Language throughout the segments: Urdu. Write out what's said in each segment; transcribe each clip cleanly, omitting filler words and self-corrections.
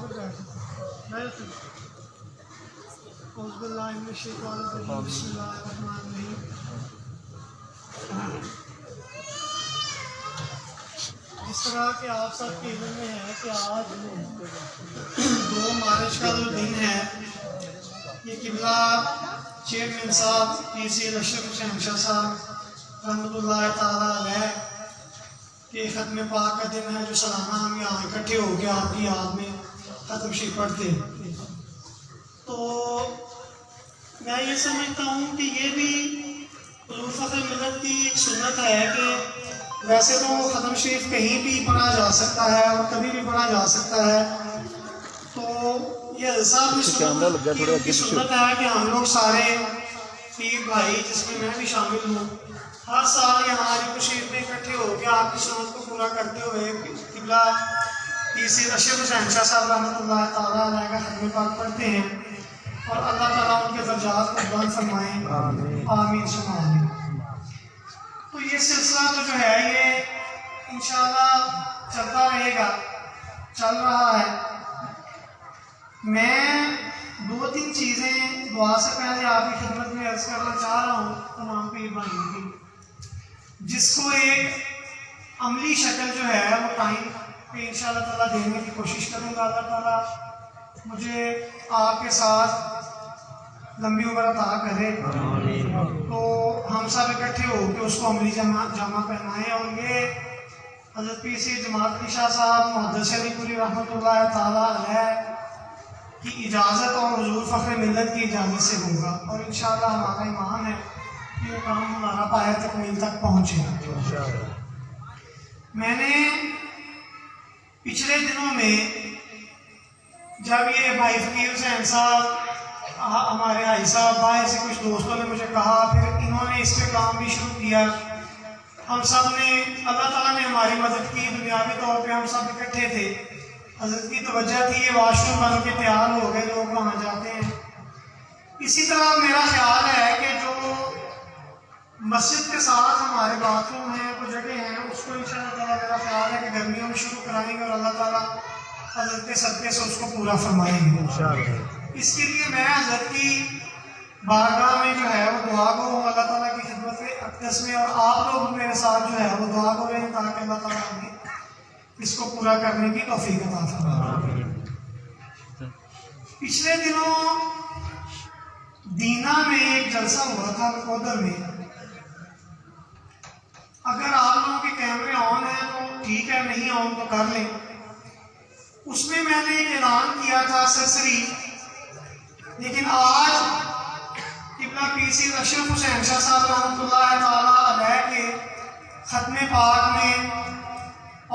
اس طرح کہ آپ سب کے علم میں ہے کہ آج 2 مارچ کا جو دن ہے یہ قبلہ چیئرمین صاحب پی سی اشرف حسین شاہ صاحب رحمۃ اللہ تعالیٰ علیہ کہ ختم پاک کا دن ہے، جو سالانہ ہم یہاں اکٹھے ہو کے آپ کی یاد میں ختم شریف پڑھتے ہیں۔ تو میں یہ سمجھتا ہوں کہ یہ بھی حضور فخر ملت کی ایک سنت ہے کہ ویسے تو ختم شریف کہیں بھی پڑھا جا سکتا ہے اور کبھی بھی پڑھا جا سکتا ہے، تو یہ صاحب کی سنت ہے کہ ہم لوگ سارے پیر بھائی جس میں بھی شامل ہوں ہر سال یہاں علی شریف میں اکٹھے ہو کے آپ کی سنت کو پورا کرتے ہوئے قبلہ پی سی اشرف حسین شاہ صاحب رحمۃ اللہ تعالیٰ علیہ کا ختم پاک پڑھتے ہیں، اور اللہ تعالیٰ ان کے درجات کو بلند فرمائیں، آمین ثم آمین۔ تو یہ سلسلہ جو ہے یہ انشاءاللہ چلتا رہے گا، چل رہا ہے۔ میں 2-3 چیزیں دعا سے پہلے آپ کی خدمت میں عرض کرنا چاہ رہا ہوں تمام پیر بھائیوں کی، جس کو ایک عملی شکل جو ہے وہ ٹائم پہ انشاءاللہ تعالیٰ دینے کی کوشش کروں گا۔ اللہ تعالیٰ مجھے آپ کے ساتھ لمبی عمر عطا کرے، تو ہم سب اکٹھے ہو کے اس کو عملی جامہ پہنائیں، اور یہ حضرت پی سی جماعت علی شاہ صاحب محدث علی پوری رحمۃ اللہ تعالیٰ علیہ کی اجازت اور حضور فخر ملت کی اجازت سے ہوگا، اور انشاءاللہ ہمارا ایمان ہے کہ یہ کام ہمارا پایہ تکمیل تک پہنچے گا۔ میں نے پچھلے دنوں میں جب یہ بھائی فقیر حسین صاحب ہمارے بھائی صاحب باہر سے کچھ دوستوں نے مجھے کہا، پھر انہوں نے اس پہ کام بھی شروع کیا، ہم سب نے اللہ تعالیٰ نے ہماری مدد کی، دنیاوی طور پہ ہم سب اکٹھے تھے، حضرت کی توجہ تھی، یہ واش روم بن کے تیار ہو گئے، لوگ وہاں جاتے ہیں۔ اسی طرح میرا خیال ہے کہ جو مسجد کے ساتھ ہمارے باتھ روم ہیں، وہ جگہ ہیں، اس کو انشاءاللہ تعالیٰ میرا خیال ہے کہ گرمیوں میں شروع کرائیں گے، اور اللہ تعالیٰ حضرت کے صدقے سے اس کو پورا فرمائیں گے۔ اس کے لیے میں حضرت کی بارگاہ میں جو ہے وہ دعا گو ہوں اللہ تعالیٰ کی خدمت اقدس میں، اور آپ لوگ میرے ساتھ جو ہے وہ دعا گو رہے ہیں تاکہ اللہ تعالیٰ ہمیں اس کو پورا کرنے کی توفیق عطا فرمائے۔ پچھلے دنوں دینا میں ایک جلسہ ہوا تھا نکودر میں، اگر آپ لوگوں کے کیمرے آن ہیں تو ٹھیک ہے، نہیں آن تو کر لیں۔ اس میں میں نے ایک اعلان کیا تھا سرسری، لیکن آج قبلہ پی سی اشرف حسین شاہ صاحب رحمۃ اللہ تعالیٰ علیہ کے ختم پاک میں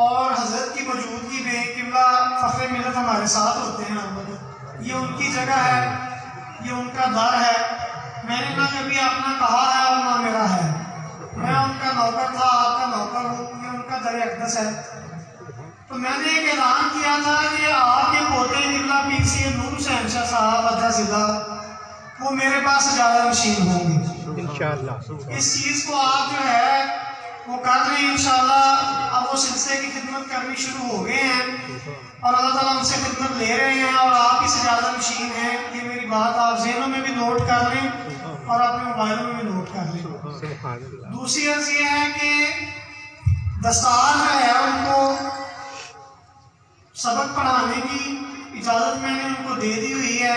اور حضرت کی موجودگی میں قبلہ فخر ملت ہمارے ساتھ ہوتے ہیں، یہ ان کی جگہ ہے، یہ ان کا در ہے۔ میں نے نہ کبھی اپنا کہا ہے اور نہ میرا ہے، میں ان کا نوکر تھا، آپ کا نوکر ہوں، یہ ان کا در اقدس ہے۔ تو میں نے ایک اعلان کیا تھا کہ آپ کے پوتے قبلہ پی سی نور حسین شاہ صاحب ادھا زدہ وہ میرے پاس اجازت نشین ہوں گے انشاءاللہ۔ اس چیز کو آپ جو ہے وہ کر رہے ہیں انشاءاللہ، اب وہ سلسلے کی خدمت کرنی شروع ہو گئے ہیں، اور اللہ تعالیٰ ان سے خدمت لے رہے ہیں، اور آپ اس اجازت نشین ہیں۔ یہ میری بات آپ ذہنوں میں بھی نوٹ کر لیں اور اپنے موبائلوں میں بھی نوٹ کر لیں۔ دوسری عرض یہ ہے کہ دستار جو ہے ان کو سبق پڑھانے کی اجازت میں نے ان کو دے دی ہوئی ہے،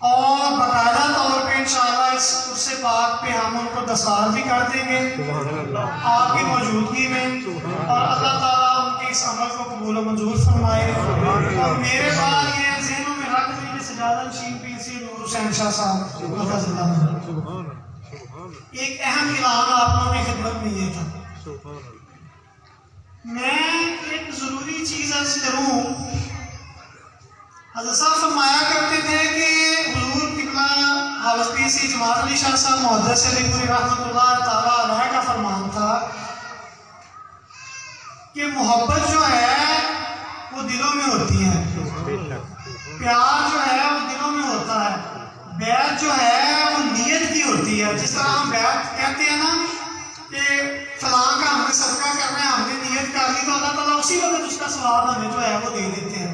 اور باقاعدہ طور پہ انشاءاللہ اس عرص پاک پہ ہم ان کو دستار بھی کر دیں گے آپ کی موجودگی میں، اور اللہ تعالیٰ ان کے اس عمل کو قبول و منظور فرمائے۔ اور میرے بعد یہ ذہنوں میں رکھ دیں کہ سجادہ نشین پی سی نور حسین شاہ صاحب ایک اہم اعلان آپ لوگوں کی خدمت میں یہ تھا۔ میں ایک ضروری چیز عرض کروں، حضرت صاحب فرمایا کرتے تھے کہ حضور قبلہ حضرت پی سی جماعت علی شاہ صاحب محدث علی پوری رحمۃ اللہ تعالیٰ علیہ کا فرمان تھا کہ محبت جو ہے وہ دلوں میں ہوتی ہے، پیار جو ہے وہ دلوں میں ہوتا ہے، بیعت جو ہے وہ نیت کی ہوتی ہے۔ جس طرح ہم بیعت کہتے ہیں نا کہ فلاں کا ہم نے صدقہ کرنا ہے، ہم نے نیت کر لی، تو اللہ تعالیٰ اسی وقت اس کا ثواب ہمیں جو ہے وہ دے دیتے ہیں۔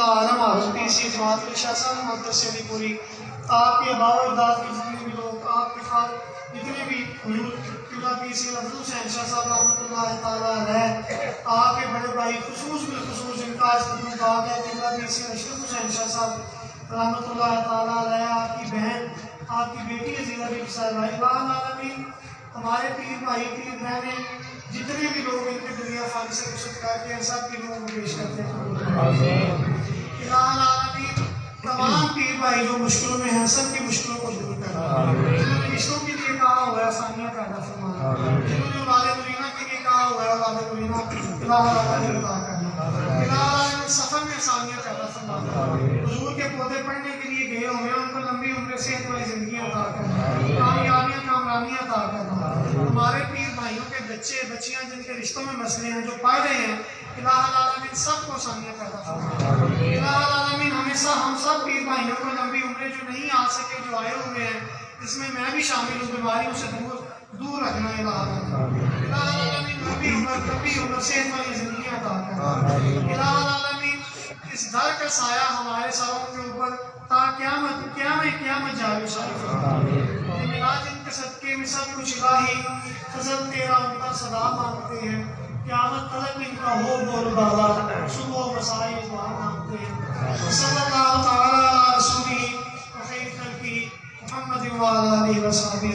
قبلہ عالم حضرت اسی جماعت شاہ صاحب محمد سے علی پوری، آپ کے باو اجداد کے جتنے بھی لوگ، آپ کے خاص جتنے بھی حضور قبلہ اسی عبد الحسین شاہ صاحب رحمۃ اللہ تعالیٰ علیہ، آپ کے بڑے بھائی خصوص بالخصوص ان کا آج خدمت باغ ہے قبلہ اسی اشرف حسین شاہ صاحب رحمۃ اللہ تعالیٰ علیہ، آپ کی بہن، آپ کی بیٹی عزیزہ بی صاحبہ، الہ العالمین ہمارے پیر بھائی پیر بہنیں جتنے بھی لوگ ان کے دنیا فانی سے رخصت کر کے ہیں، سب کے لوگوں کو پیش کرتے ہیں الہ العالمین تمام پیر بھائی جو مشکلوں میں ہیں سب کی مشکلوں کو دور کرنا، جنہوں نے رشتوں کے لیے کہا ہوا ہے آسانیاں پیدا فرمانا، جنہوں نے اولاد مبینہ کے لیے کہا ہوا ہے اولاد مبینہ الہ العالمین عطا کرنا، الہ العالمین سفر میں آسانیاں پیدا فرمانا، حضور کے پودے پڑھنے کے لیے گئے ہوئے ہیں ان کو لمبی عمر صحت والی زندگی عطا کرنا، کامیابیاں کامرانیاں عطا کرنا، ہمارے پیر بھائیوں کے بچے بچیاں جن کے رشتوں میں مسئلے ہیں جو پڑھ رہے ہیں الہ العالمین سب کو آسانیاں پیدا فرمانا، الہ العالمین ہم سب پیر بھائیوں کو لمبی عمریں جو نہیں آ سکے جو آئے ہوئے ہیں اس میں بھی شامل ہوں، بیماریوں سے دور رکھنا الہ العالمین لمبی عمر صحت والی زندگی عطا کرنا، الہ العالمین اس در کا سایہ ہمارے سروں کے اوپر تا قیامت جاری شریف میلاد ان کے صدقے میں سب کچھ الہی فضل تیرا ان کا صدا مانگتے ہیں، قیامت تلک ان کا ہو بول بالا صبح و مسائی دعا مانگتے ہیں، صلی اللہ تعالی علی رسولہ وخیر خلقہ محمد وعلی آلہ وصحبہ